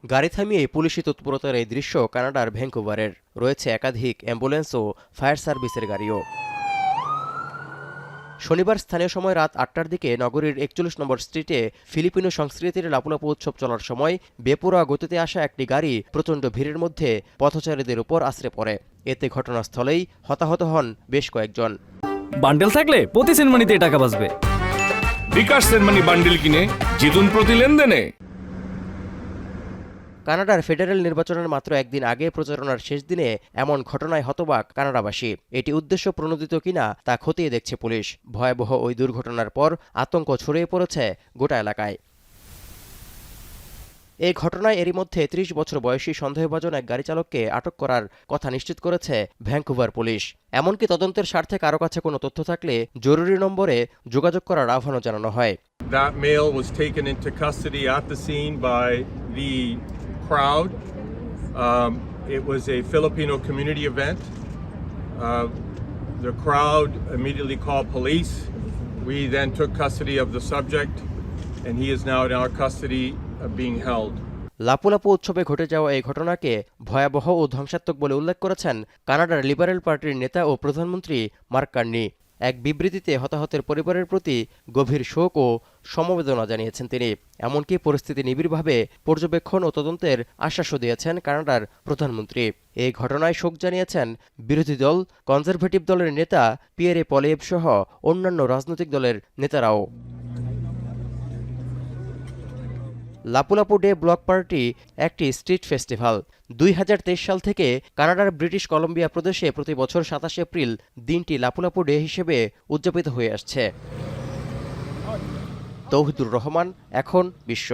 গাড়ি থামিয়ে পুলিশি তৎপরতার এই দৃশ্য কানাডার ভ্যাঙ্কুভারের। রয়েছে একাধিক অ্যাম্বুলেন্স ও ফায়ার সার্ভিসের গাড়িও। শনিবার স্থানীয় সময় রাত ৮টার দিকে নগরীর ৪১ নম্বর স্ট্রিটে ফিলিপিনো সংস্কৃতির লাপুলাপু উৎসব চলার সময় বেপরোয়া গতিতে আসা একটি গাড়ি প্রচণ্ড ভিড়ের মধ্যে পথচারীদের উপর আছড়ে পড়ে। এতে ঘটনাস্থলেই হতাহত হন বেশ কয়েকজন। বান্ডেল থাকলে প্রতি সেনমানিতে টাকা বাঁচবে। বিকাশ সেনমানি বান্ডেল কিনে জিতুন প্রতি লেনদেনে। কানাডার ফেডারেল নির্বাচনের মাত্র একদিন আগে প্রচারণার শেষ দিনে এমন ঘটনায় হতবাক কানাডাবাসী। এটি উদ্দেশ্য প্রণোদিত কিনা তা খতিয়ে দেখছে পুলিশ। ভয়াবহ ওই দুর্ঘটনার পর আতঙ্ক ছড়িয়ে পড়েছে গোটা এলাকায়। এই ঘটনায় এরই মধ্যে ৩০ বছর বয়সী সন্দেহভাজন এক গাড়ি চালককে আটক করার কথা নিশ্চিত করেছে ভ্যাঙ্কুভার পুলিশ। এমনকি তদন্তের স্বার্থে কারো কাছে কোনো তথ্য থাকলে জরুরি নম্বরে যোগাযোগ করার আহ্বানও জানানো হয়। That male was taken into custody at the scene by the crowd. It was a Filipino community event. The crowd immediately called police. We then took custody of the subject, and he is now in our custody being held. লাপুলাপু উৎসবে ঘটে যাওয়া এই ঘটনাকে ভয়াবহ ও ধ্বংসাত্মক বলে উল্লেখ করেছেন কানাডার লিবারেল পার্টির নেতা ও প্রধানমন্ত্রী মার্ক কার্নি। এক বিবৃতিতে হতাহতের পরিবারের প্রতি গভীর শোক ও সমবেদনা জানিয়েছেন তিনি। এমনকি পরিস্থিতি নিবিড়ভাবে পর্যবেক্ষণ ও তদন্তের আশ্বাসও দিয়েছেন কানাডার প্রধানমন্ত্রী। এই ঘটনায় শোক জানিয়েছেন বিরোধী দল কনজারভেটিভ দলের নেতা পিয়েরে পলিয়েভ সহ অন্যান্য রাজনৈতিক দলের নেতারাও। লাপুলাপু ডে ব্লক পার্টি একটি স্ট্রিট ফেস্টিভ্যাল। ২০২৩ সাল থেকে কানাডার ব্রিটিশ কলম্বিয়া প্রদেশে প্রতি বছর ২৭ এপ্রিল দিনটি লাপুলাপু ডে হিসেবে উদযাপিত হয়ে আসছে। তৌহিদুর রহমান, এখন বিশ্ব।